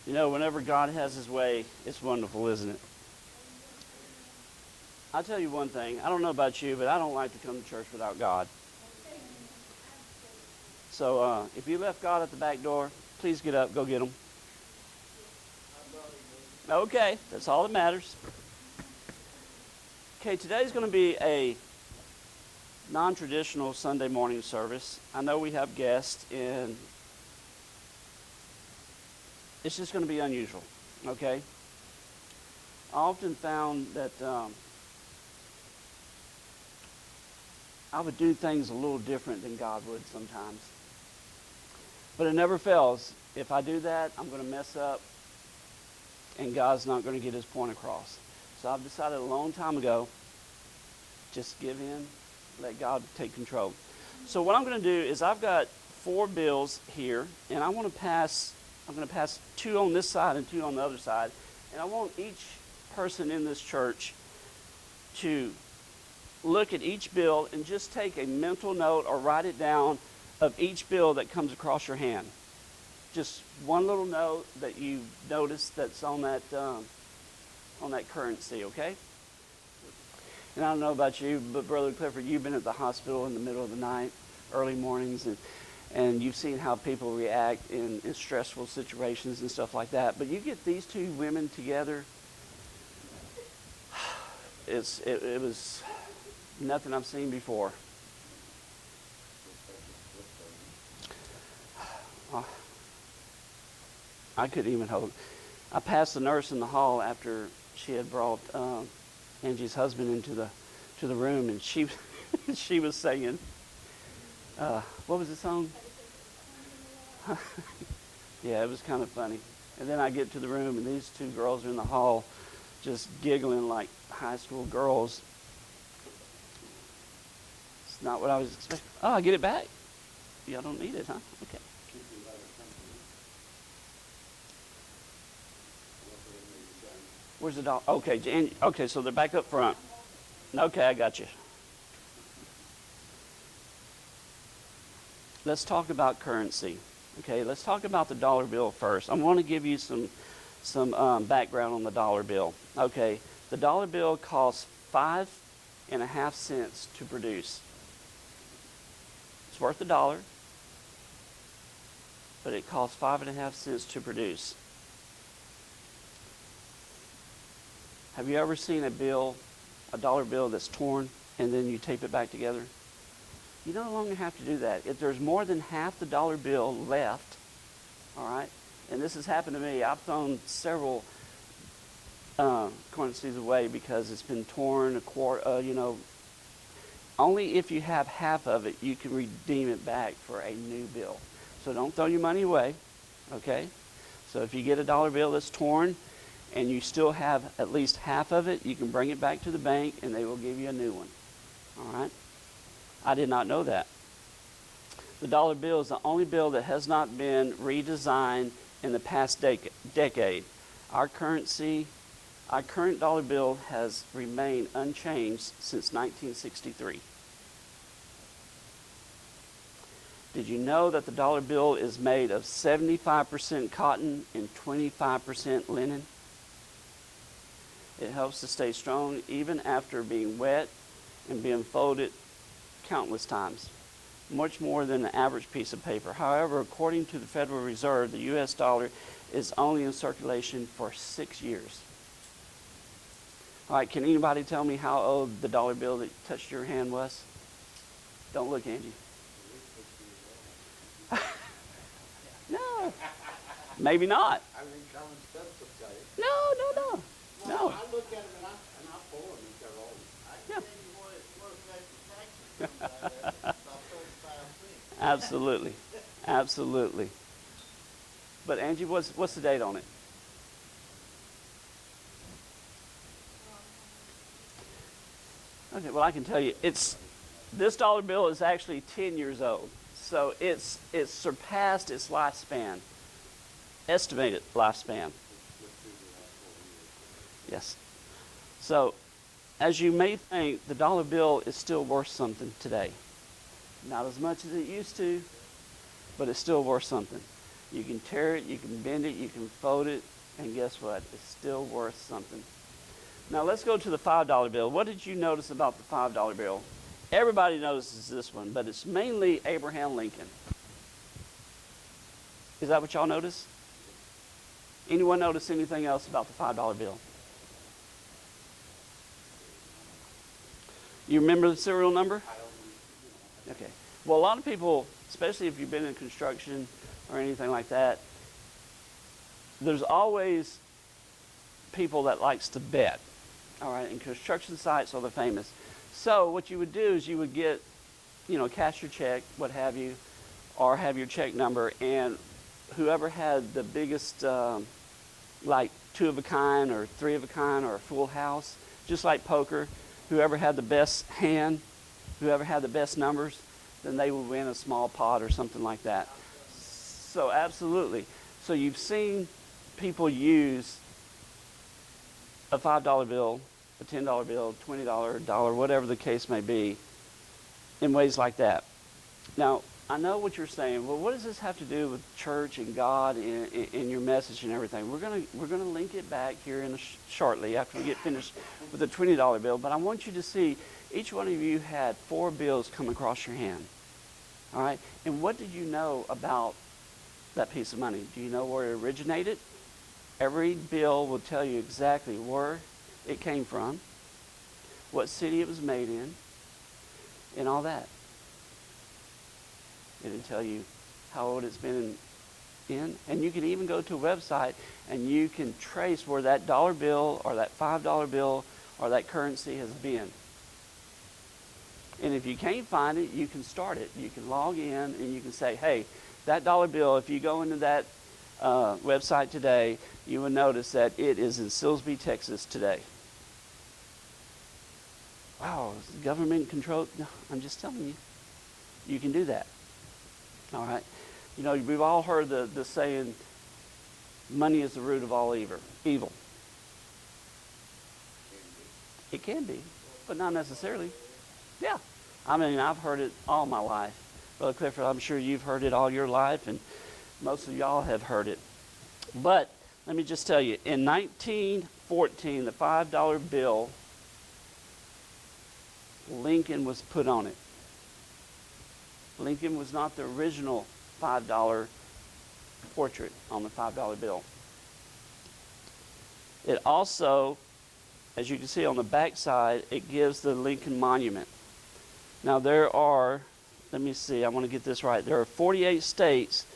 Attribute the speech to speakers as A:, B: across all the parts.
A: You know, whenever God has his way, it's wonderful, isn't it? I'll tell you one thing. I don't know about you, but I don't like to come to church without God. So if you left God at the back door, please get up, go get him. Okay, that's all that matters. Okay, today's going to be a non-traditional Sunday morning service. I know we have guests, and it's just going to be unusual, okay? I often found that I would do things a little different than God would sometimes. But it never fails. If I do that, I'm going to mess up, and God's not going to get his point across. So I've decided a long time ago, just give in, let God take control. So what I'm going to do is I've got 4 bills here, and I'm going to pass 2 on this side and 2 on the other side. And I want each person in this church to look at each bill and just take a mental note or write it down of each bill that comes across your hand. Just one little note that you notice that's on that currency, okay? And I don't know about you, but Brother Clifford, you've been at the hospital in the middle of the night, early mornings, and you've seen how people react in stressful situations and stuff like that. But you get these 2 women together, it was nothing I've seen before. I couldn't even hold. I passed the nurse in the hall after she had brought Angie's husband into the room, and she she was singing. What was the song? Yeah, it was kind of funny. And then I get to the room, and these 2 girls are in the hall, just giggling like high school girls. It's not what I was expecting. Oh, I get it back. Y'all don't need it, huh? Okay. Where's the dog? Okay, okay, so they're back up front. Okay, I got you. Let's talk about currency. Okay, let's talk about the dollar bill first. I want to give you some background on the dollar bill. Okay, the dollar bill costs 5.5 cents to produce. It's worth $1, but it costs 5.5 cents to produce. Have you ever seen a dollar bill that's torn, and then you tape it back together? You no longer have to do that. If there's more than half the dollar bill left, all right, and this has happened to me. I've thrown several currencies away because it's been torn, a quarter, only if you have half of it, you can redeem it back for a new bill. So don't throw your money away, okay? So if you get a dollar bill that's torn, and you still have at least half of it, you can bring it back to the bank and they will give you a new one. All right? I did not know that. The dollar bill is the only bill that has not been redesigned in the past decade. Our current dollar bill has remained unchanged since 1963. Did you know that the dollar bill is made of 75% cotton and 25% linen? It helps to stay strong even after being wet and being folded countless times, much more than an average piece of paper. However, according to the Federal Reserve, the U.S. dollar is only in circulation for 6 years. All right, can anybody tell me how old the dollar bill that touched your hand was? Don't look, Angie. No, maybe not.
B: I mean, common sense will tell you.
A: No.
B: No. I look at them and I pull them if they're old. I can tell you what it's worth after taxes. About 35 cents.
A: Absolutely. But Angie, what's the date on it? Okay, well I can tell you, this dollar bill is actually 10 years old. So it's surpassed its lifespan, estimated lifespan. Yes. So, as you may think, the dollar bill is still worth something today. Not as much as it used to, but it's still worth something. You can tear it, you can bend it, you can fold it, and guess what? It's still worth something. Now let's go to the $5 bill. What did you notice about the $5 bill? Everybody notices this one, but it's mainly Abraham Lincoln. Is that what y'all notice? Anyone notice anything else about the $5 bill? You remember the serial number? Okay. Well, a lot of people, especially if you've been in construction or anything like that, there's always people that likes to bet. All right, and construction sites are the famous. So what you would do is you would get, cash your check, what have you, or have your check number, and whoever had the biggest, like 2 of a kind or 3 of a kind or a full house, just like poker, whoever had the best hand, whoever had the best numbers, then they would win a small pot or something like that. So absolutely. So you've seen people use a $5 bill, a $10 bill, $20, $1, whatever the case may be, in ways like that. Now, I know what you're saying. Well, what does this have to do with church and God and your message and everything? We're gonna link it back here shortly after we get finished with the $20 bill. But I want you to see each one of you had 4 bills come across your hand. All right. And what did you know about that piece of money? Do you know where it originated? Every bill will tell you exactly where it came from, what city it was made in, and all that. It'll tell you how old it's been in. And you can even go to a website and you can trace where that dollar bill or that $5 bill or that currency has been. And if you can't find it, you can start it. You can log in and you can say, hey, that dollar bill, if you go into that website today, you will notice that it is in Silsbee, Texas today. Wow, is the government controlled? No, I'm just telling you. You can do that. All right. We've all heard the saying, money is the root of all evil. It can be, but not necessarily. Yeah. I mean, I've heard it all my life. Brother Clifford, I'm sure you've heard it all your life, and most of y'all have heard it. But let me just tell you, in 1914, the $5 bill, Lincoln was put on it. Lincoln was not the original $5 portrait on the $5 bill. It also, as you can see on the back side, it gives the Lincoln Monument. Now there are, let me see, I want to get this right. There are 48 states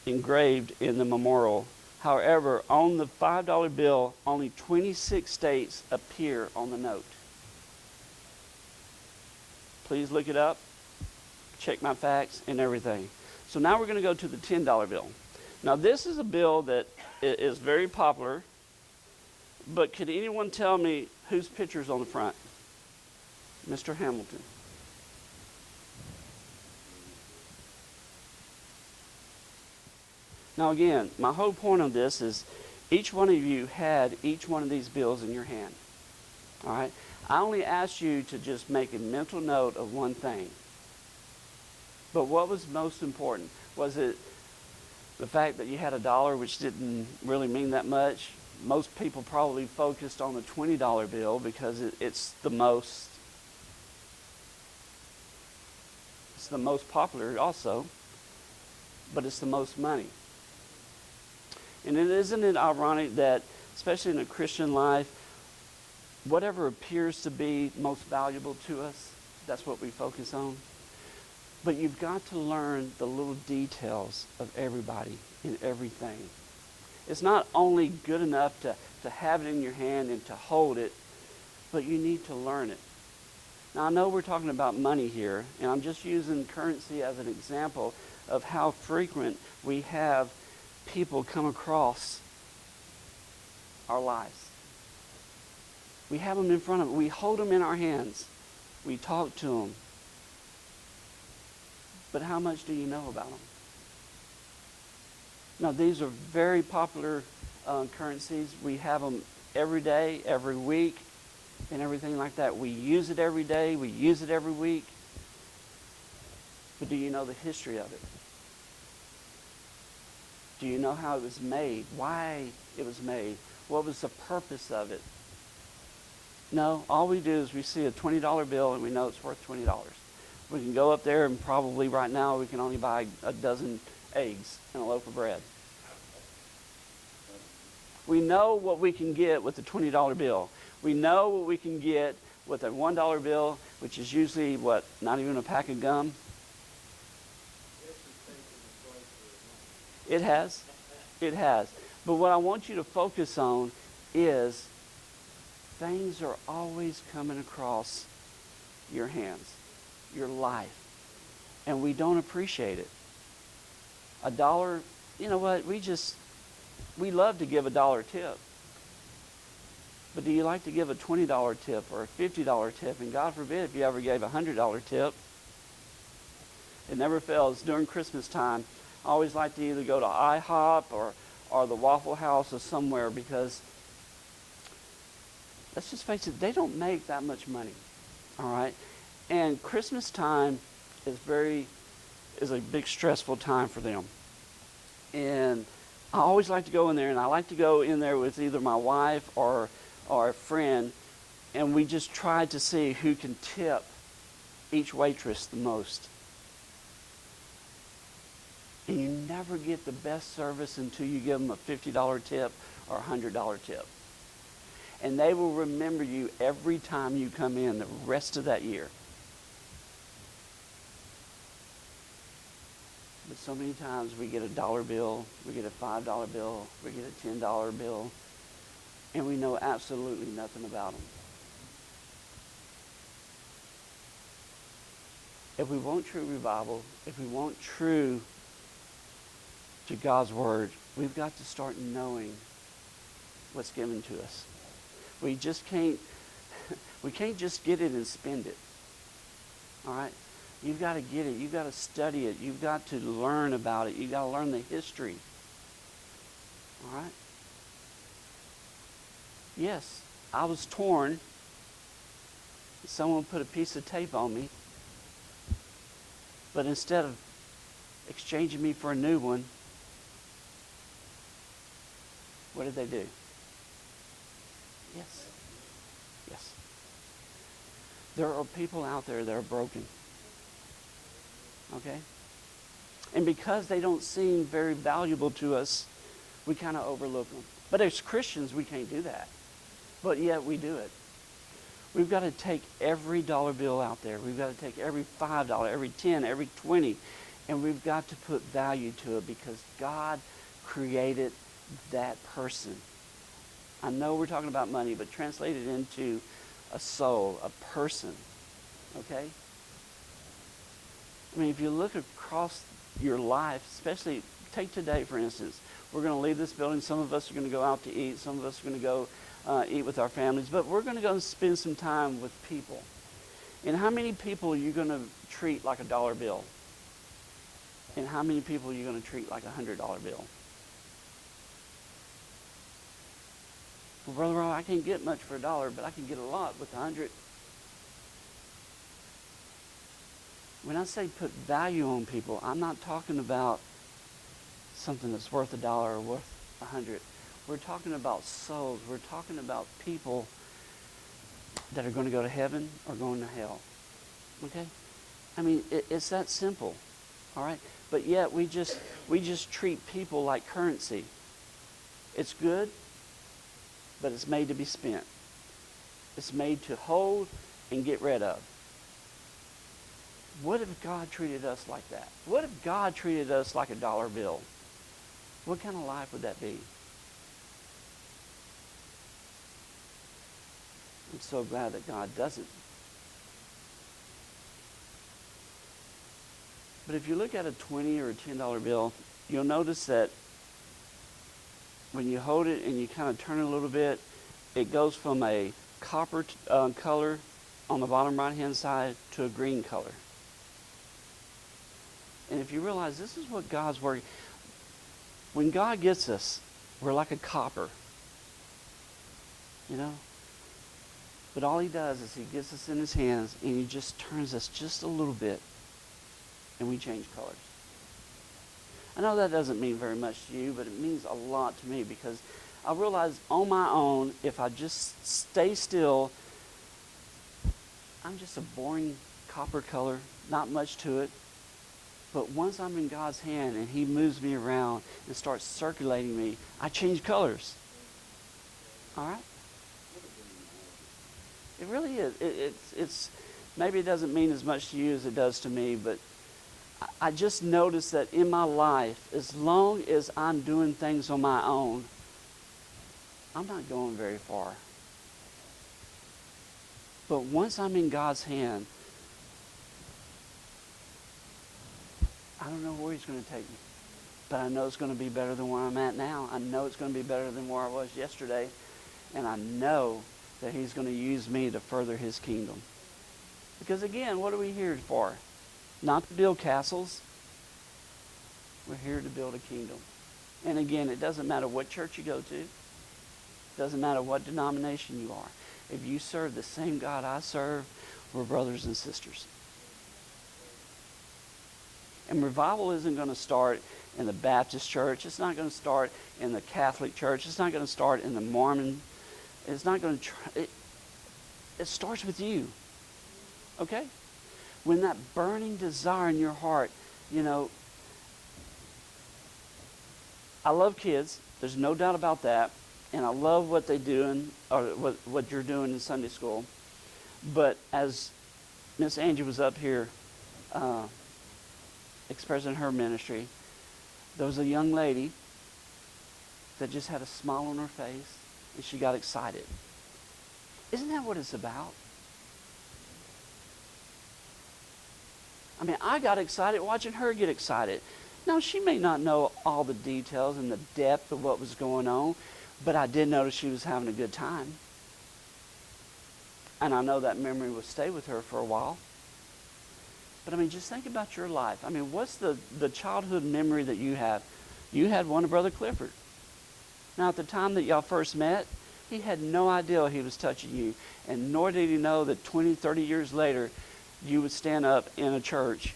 A: engraved in the memorial. However, on the $5 bill, only 26 states appear on the note. Please look it up. Check my facts and everything. So now we're going to go to the $10 bill. Now this is a bill that is very popular, but could anyone tell me whose picture's on the front? Mr. Hamilton. Now again, my whole point on this is each one of you had each one of these bills in your hand. All right? I only asked you to just make a mental note of one thing. But what was most important? Was it the fact that you had $1, which didn't really mean that much? Most people probably focused on the $20 bill because it's the most popular also, but it's the most money. And isn't it ironic that, especially in a Christian life, whatever appears to be most valuable to us, that's what we focus on? But you've got to learn the little details of everybody and everything. It's not only good enough to have it in your hand and to hold it, but you need to learn it. Now, I know we're talking about money here, and I'm just using currency as an example of how frequent we have people come across our lives. We have them in front of us. We hold them in our hands. We talk to them. But how much do you know about them? Now, these are very popular currencies. We have them every day, every week, and everything like that. We use it every day. We use it every week. But do you know the history of it? Do you know how it was made? Why it was made? What was the purpose of it? No, all we do is we see a $20 bill and we know it's worth $20. We can go up there and probably right now we can only buy a dozen eggs and a loaf of bread. We know what we can get with a $20 bill. We know what we can get with a $1 bill, which is usually, what, not even a pack of gum? It has. It has. But what I want you to focus on is things are always coming across your hands, your life, and we don't appreciate it. $1, you know what, we love to give $1 tip. But do you like to give a $20 tip or a $50 tip? And God forbid if you ever gave a $100 tip. It never fails. During Christmas time, I always like to either go to IHOP or the Waffle House or somewhere, because let's just face it, they don't make that much money. All right? And Christmas time is a big stressful time for them. And I always like to go in there, and I like to go in there with either my wife or a friend, and we just try to see who can tip each waitress the most. And you never get the best service until you give them a $50 tip or a $100 tip. And they will remember you every time you come in the rest of that year. But so many times we get a $1 bill, we get a $5 bill, we get a $10 bill, and we know absolutely nothing about them. If we want true revival, if we want true to God's Word, we've got to start knowing what's given to us. We can't just get it and spend it. All right? You've got to get it. You've got to study it. You've got to learn about it. You've got to learn the history. All right? Yes, I was torn. Someone put a piece of tape on me. But instead of exchanging me for a new one, what did they do? Yes. Yes. There are people out there that are broken. Okay? And because they don't seem very valuable to us, we kind of overlook them. But as Christians, we can't do that. But yet we do it. We've got to take every dollar bill out there. We've got to take every $5, every 10, every 20, and we've got to put value to it, because God created that person. I know we're talking about money, but translate it into a soul, a person. Okay? I mean, if you look across your life, especially take today, for instance. We're going to leave this building. Some of us are going to go out to eat. Some of us are going to go eat with our families. But we're going to go and spend some time with people. And how many people are you going to treat like a $1 bill? And how many people are you going to treat like a $100 bill? Well, Brother Rob, I can't get much for $1, but I can get a lot with 100. When I say put value on people, I'm not talking about something that's worth $1 or worth 100. We're talking about souls. We're talking about people that are going to go to heaven or going to hell. Okay? I mean, it's that simple. All right? But yet we just treat people like currency. It's good, but it's made to be spent. It's made to hold and get rid of. What if God treated us like that? What if God treated us like a $1 bill? What kind of life would that be? I'm so glad that God doesn't. But if you look at a $20 or a $10 bill, you'll notice that when you hold it and you kind of turn it a little bit, it goes from a copper color on the bottom right-hand side to a green color. And if you realize this is what God's working, when God gets us, we're like a copper. You know? But all he does is he gets us in his hands and he just turns us just a little bit and we change colors. I know that doesn't mean very much to you, but it means a lot to me because I realize on my own, if I just stay still, I'm just a boring copper color, not much to it. But once I'm in God's hand and he moves me around and starts circulating me, I change colors. All right? It really is. It's maybe it doesn't mean as much to you as it does to me, but I just noticed that in my life, as long as I'm doing things on my own, I'm not going very far. But once I'm in God's hand, I don't know where he's going to take me. But I know it's going to be better than where I'm at now. I know it's going to be better than where I was yesterday. And I know that he's going to use me to further his kingdom. Because again, what are we here for? Not to build castles. We're here to build a kingdom. And again, it doesn't matter what church you go to. It doesn't matter what denomination you are. If you serve the same God I serve, we're brothers and sisters. And revival isn't going to start in the Baptist church. It's not going to start in the Catholic church. It's not going to start in the Mormon. It's not going to... It starts with you. Okay? When that burning desire in your heart, you know, I love kids. There's no doubt about that. And I love what they're doing, or what you're doing in Sunday school. But as Miss Angie was up here expressing her ministry, there was a young lady that just had a smile on her face, and she got excited. Isn't that what it's about? I mean, I got excited watching her get excited. Now, she may not know all the details and the depth of what was going on, but I did notice she was having a good time. And I know that memory will stay with her for a while. But I mean, just think about your life. I mean, what's the childhood memory that you have? You had one of Brother Clifford. Now, at the time that y'all first met, he had no idea he was touching you. And nor did he know that 20, 30 years later, you would stand up in a church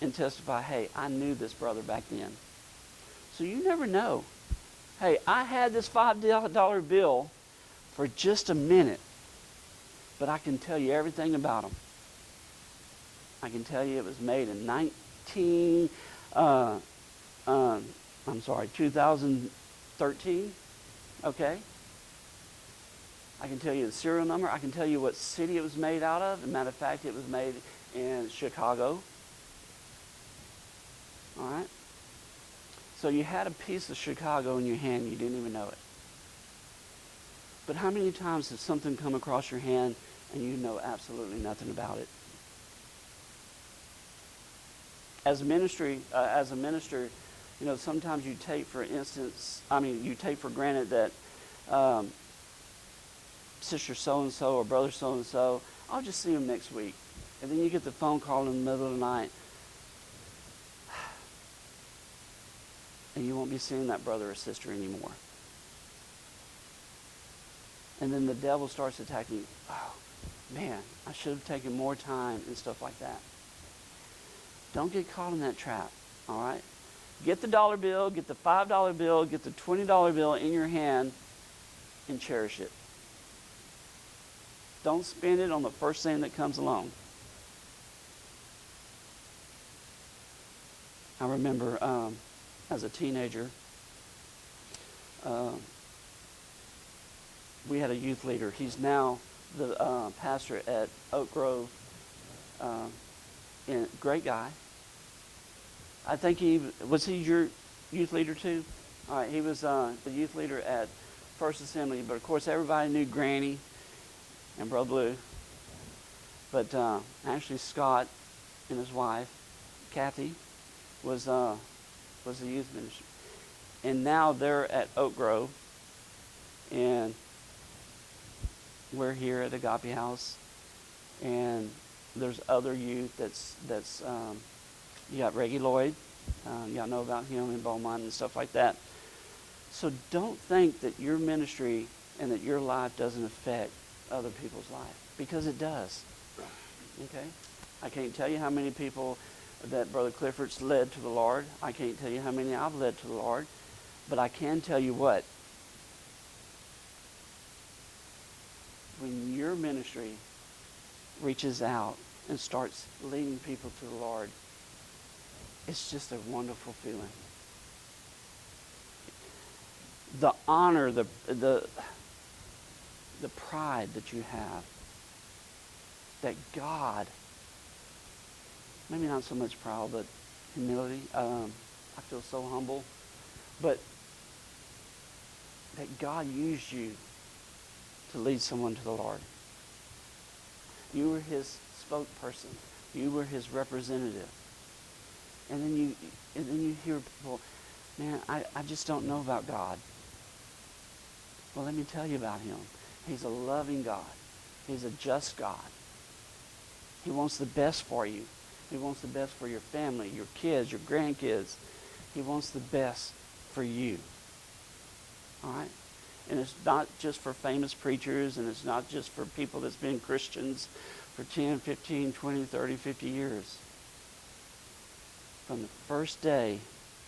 A: and testify, hey, I knew this brother back then. So you never know. Hey, I had this $5 bill for just a minute, but I can tell you everything about him. I can tell you it was made in 2013, okay? I can tell you the serial number. I can tell you what city it was made out of. As a matter of fact, it was made in Chicago. All right? So you had a piece of Chicago in your hand. You didn't even know it. But how many times has something come across your hand and you know absolutely nothing about it? As a minister, you know, sometimes you take for granted that sister so-and-so or brother so-and-so, I'll just see them next week. And then you get the phone call in the middle of the night. And you won't be seeing that brother or sister anymore. And then the devil starts attacking you. Oh, man, I should have taken more time and stuff like that. Don't get caught in that trap, all right? Get the dollar bill, get the $5 bill, get the $20 bill in your hand, and cherish it. Don't spend it on the first thing that comes along. I remember as a teenager, we had a youth leader. He's now the pastor at Oak Grove. Great guy. I think was he your youth leader too? All right, he was the youth leader at First Assembly, but of course everybody knew Granny and Brother Blue. But actually Scott and his wife, Kathy, was the youth minister. And now they're at Oak Grove, and we're here at Agape House, and there's other youth that's you got Reggie Lloyd, y'all know about him in Beaumont and stuff like that. So don't think that your ministry and that your life doesn't affect other people's life, because it does. Okay? I can't tell you how many people that Brother Clifford's led to the Lord. I can't tell you how many I've led to the Lord. But I can tell you what. When your ministry reaches out and starts leading people to the Lord, it's just a wonderful feeling. The honor, the pride that you have, that God, maybe not so much proud, but humility. I feel so humble. But that God used you to lead someone to the Lord. You were his spokesperson. You were his representative. And then you hear people, man, I just don't know about God. Well, let me tell you about him. He's a loving God. He's a just God. He wants the best for you. He wants the best for your family, your kids, your grandkids. He wants the best for you. All right? And it's not just for famous preachers, and it's not just for people that's been Christians for 10, 15, 20, 30, 50 years. From the first day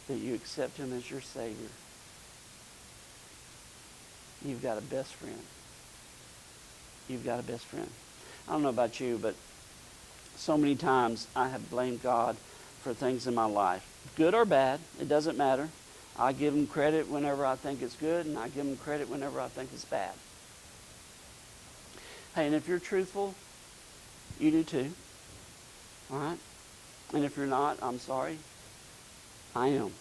A: that you accept him as your Savior, you've got a best friend. You've got a best friend. I don't know about you, but so many times I have blamed God for things in my life. Good or bad, it doesn't matter. I give him credit whenever I think it's good, and I give him credit whenever I think it's bad. Hey, and if you're truthful, you do too. All right? And if you're not, I'm sorry. I am.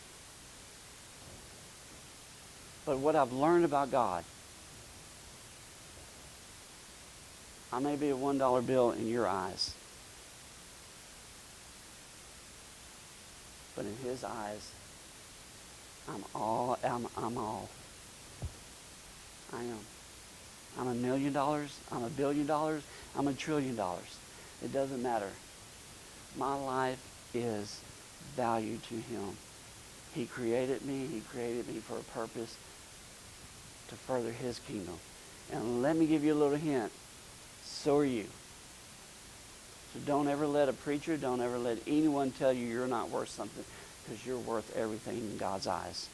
A: But what I've learned about God, I may be a $1 bill in your eyes, but in his eyes, I'm all. I am. I'm $1 million. I'm $1 billion. I'm $1 trillion. It doesn't matter. My life is value to him. He created me. He created me for a purpose to further his kingdom. And let me give you a little hint. So are you. So don't ever let a preacher, don't ever let anyone tell you you're not worth something, because you're worth everything in God's eyes.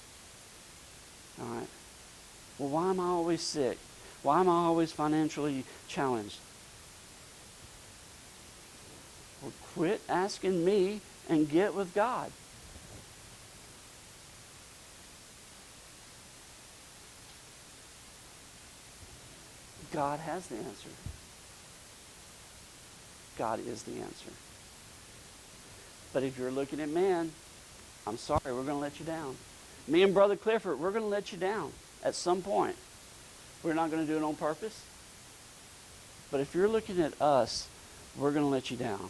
A: All right? Well, why am I always sick? Why am I always financially challenged? Well, quit asking me and get with God. God has the answer. God is the answer. But if you're looking at man, I'm sorry, we're going to let you down. Me and Brother Clifford, we're going to let you down at some point. We're not going to do it on purpose. But if you're looking at us, we're going to let you down.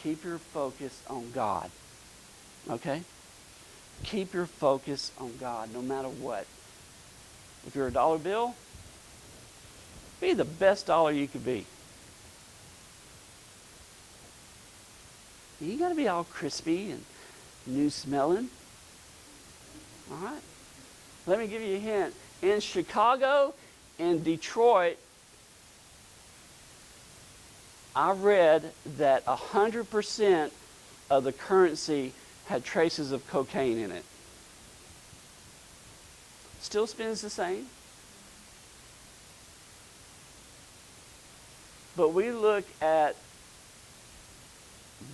A: Keep your focus on God. Okay? Keep your focus on God no matter what. If you're a dollar bill, be the best dollar you could be. You got to be all crispy and new smelling. All right? Let me give you a hint. In Chicago and Detroit, I read that 100% of the currency had traces of cocaine in it. Still spins the same. But we look at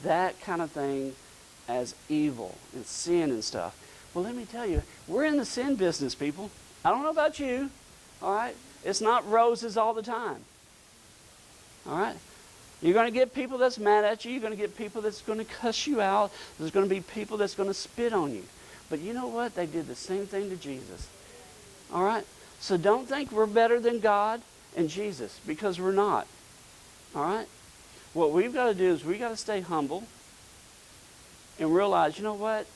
A: that kind of thing as evil and sin and stuff. Well, let me tell you, we're in the sin business, people. I don't know about you, all right? It's not roses all the time, all right? You're going to get people that's mad at you. You're going to get people that's going to cuss you out. There's going to be people that's going to spit on you. But you know what? They did the same thing to Jesus, all right? So don't think we're better than God and Jesus, because we're not, all right? What we've got to do is we've got to stay humble and realize, you know what?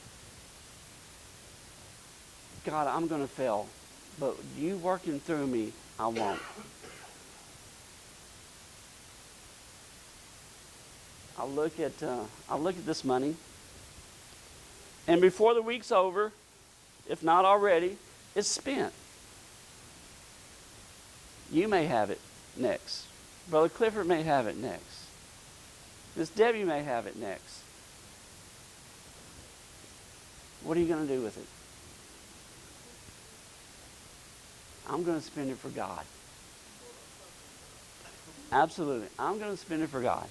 A: God, I'm going to fail, but you working through me, I won't. I look at this money, and before the week's over, if not already, it's spent. You may have it next. Brother Clifford may have it next. Miss Debbie may have it next. What are you going to do with it? I'm going to spend it for God. Absolutely. I'm going to spend it for God.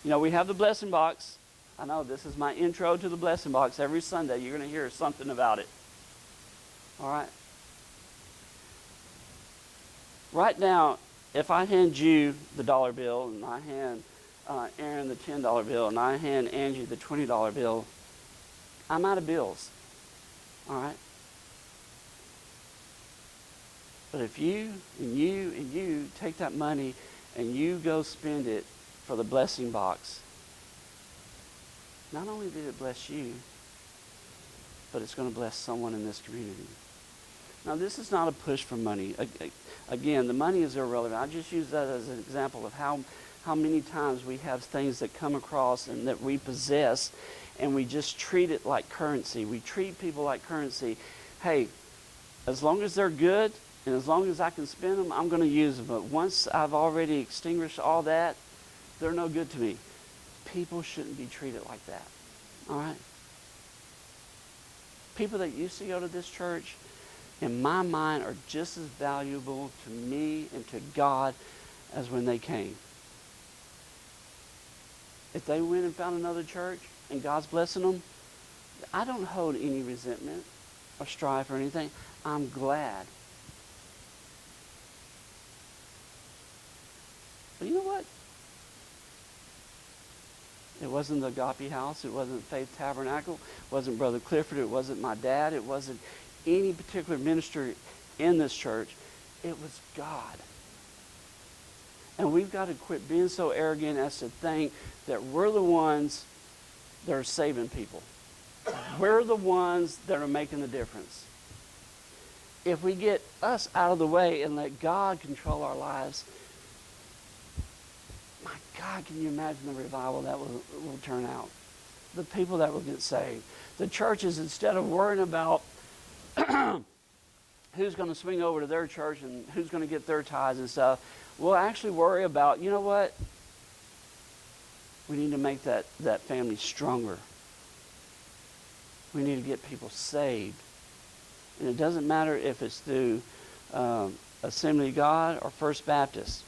A: You know, we have the blessing box. I know this is my intro to the blessing box. Every Sunday you're going to hear something about it. All right? Right now, if I hand you the dollar bill and I hand Aaron the $10 bill and I hand Angie the $20 bill, I'm out of bills. All right? But if you and you and you take that money and you go spend it for the blessing box, not only did it bless you, but it's going to bless someone in this community. Now, this is not a push for money. Again, the money is irrelevant. I just use that as an example of how many times we have things that come across and that we possess, and we just treat it like currency. We treat people like currency. Hey, as long as they're good and as long as I can spend them, I'm going to use them. But once I've already extinguished all that, they're no good to me. People shouldn't be treated like that. All right? People that used to go to this church, in my mind, are just as valuable to me and to God as when they came. If they went and found another church and God's blessing them, I don't hold any resentment or strife or anything. I'm glad. But you know what? It wasn't the Agape house. It wasn't Faith Tabernacle. It wasn't Brother Clifford. It wasn't my dad. It wasn't any particular minister in this church. It was God. And we've got to quit being so arrogant as to think that we're the ones that are saving people. We're the ones that are making the difference. If we get us out of the way and let God control our lives, my God, can you imagine the revival that will turn out? The people that will get saved. The churches, instead of worrying about who's going to swing over to their church and who's going to get their tithes and stuff, we'll actually worry about, you know what? We need to make that family stronger. We need to get people saved. And it doesn't matter if it's through Assembly of God or First Baptist.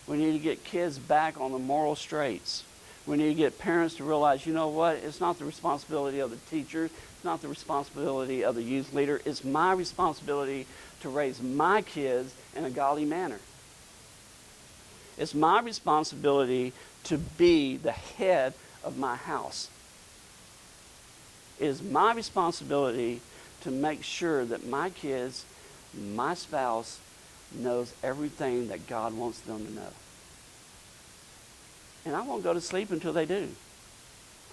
A: We need to get kids back on the moral straights. We need to get parents to realize, you know what? It's not the responsibility of the teacher. It's not the responsibility of the youth leader. It's my responsibility to raise my kids in a godly manner. It's my responsibility to be the head of my house. It is my responsibility to make sure that my kids, my spouse, knows everything that God wants them to know. And I won't go to sleep until they do.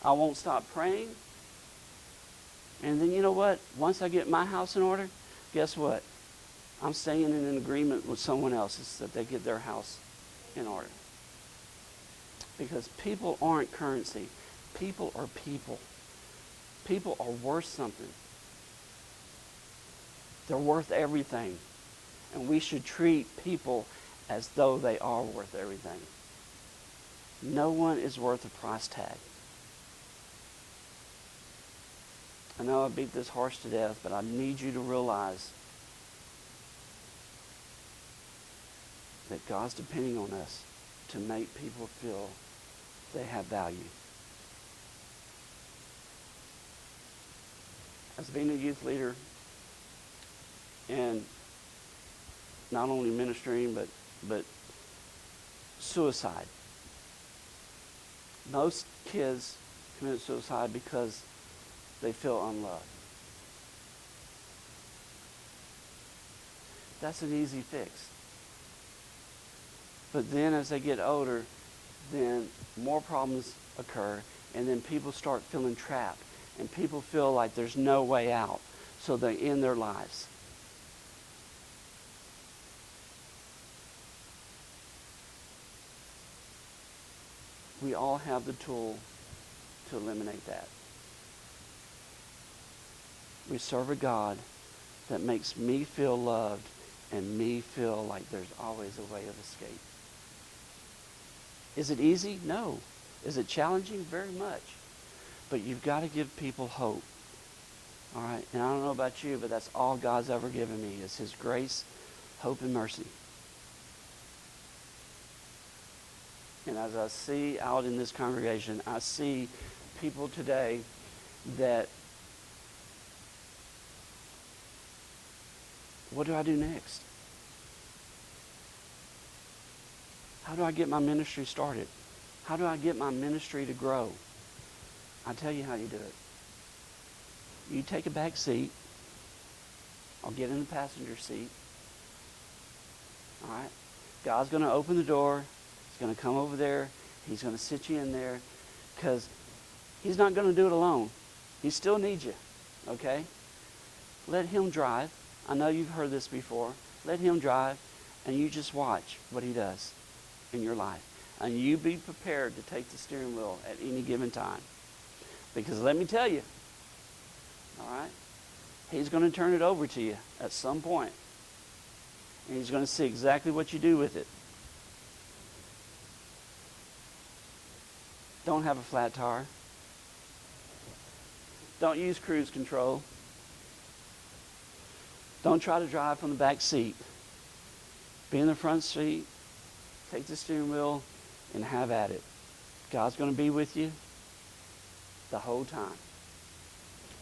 A: I won't stop praying. And then you know what? Once I get my house in order, guess what? I'm staying in an agreement with someone else so that they get their house in order. Because people aren't currency. People are people. People are worth something. They're worth everything. And we should treat people as though they are worth everything. No one is worth a price tag. I know I beat this horse to death, but I need you to realize that God's depending on us to make people feel they have value. As being a youth leader and not only ministering, but suicide. Most kids commit suicide because they feel unloved. That's an easy fix. But then as they get older, then more problems occur, and then people start feeling trapped, and people feel like there's no way out, so they end their lives. We all have the tool to eliminate that. We serve a God that makes me feel loved and me feel like there's always a way of escape. Is it easy? No. Is it challenging? Very much. But you've got to give people hope. All right? And I don't know about you, but that's all God's ever given me is his grace, hope, and mercy. And as I see out in this congregation, I see people today that, what do I do next? How do I get my ministry started? How do I get my ministry to grow? I'll tell you how you do it. You take a back seat. I'll get in the passenger seat. All right? God's going to open the door. He's going to come over there. He's going to sit you in there because he's not going to do it alone. He still needs you. Okay? Let him drive. I know you've heard this before. Let him drive, and you just watch what he does in your life. And you be prepared to take the steering wheel at any given time. Because let me tell you, all right, he's going to turn it over to you at some point. And he's going to see exactly what you do with it. Don't have a flat tire. Don't use cruise control. Don't try to drive from the back seat. Be in the front seat, take the steering wheel, and have at it. God's going to be with you the whole time.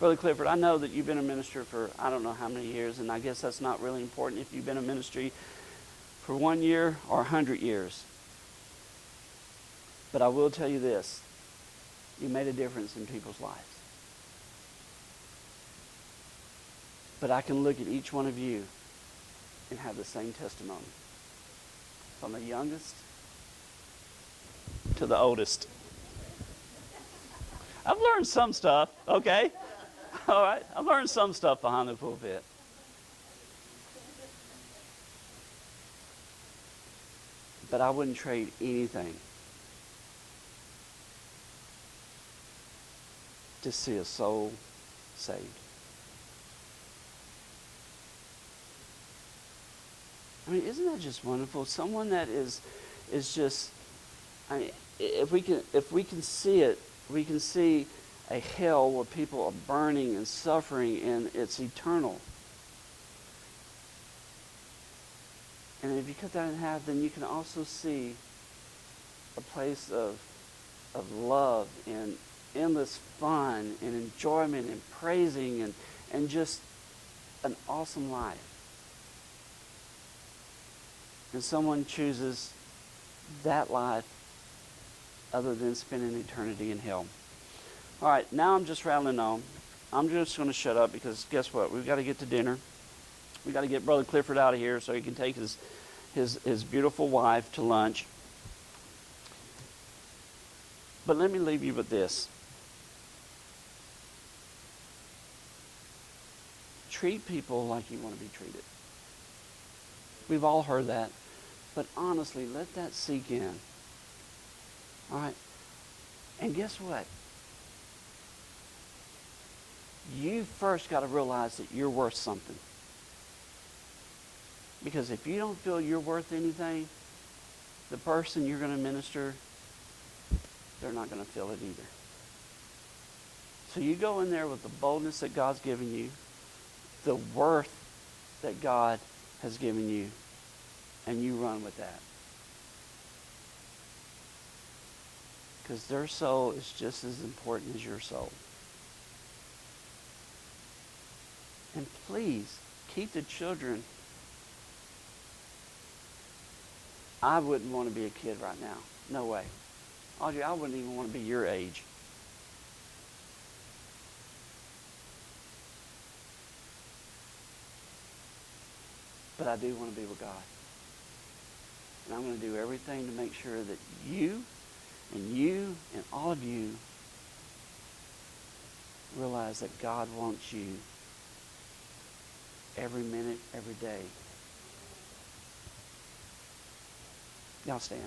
A: Brother Clifford, I know that you've been a minister for I don't know how many years, and I guess that's not really important if you've been in ministry for 1 year or 100 years. But I will tell you this. You made a difference in people's lives. But I can look at each one of you and have the same testimony. From the youngest to the oldest. I've learned some stuff, okay? All right? I've learned some stuff behind the pulpit. But I wouldn't trade anything to see a soul saved. I mean, isn't that just wonderful? Someone that is just, I mean, if we can see it, we can see a hell where people are burning and suffering, and it's eternal. And if you cut that in half, then you can also see a place of love and endless fun and enjoyment and praising and just an awesome life. And someone chooses that life other than spending eternity in hell. All right, now I'm just rattling on. I'm just going to shut up because guess what? We've got to get to dinner. We've got to get Brother Clifford out of here so he can take his beautiful wife to lunch. But let me leave you with this. Treat people like you want to be treated. We've all heard that. But honestly, let that sink in. All right? And guess what? You first got to realize that you're worth something. Because if you don't feel you're worth anything, the person you're going to minister, they're not going to feel it either. So you go in there with the boldness that God's given you, the worth that God has given you, and you run with that. Because their soul is just as important as your soul. And please, keep the children. I wouldn't want to be a kid right now. No way. Audrey, I wouldn't even want to be your age. But I do want to be with God. And I'm going to do everything to make sure that you and all of you realize that God wants you every minute, every day. Y'all stand.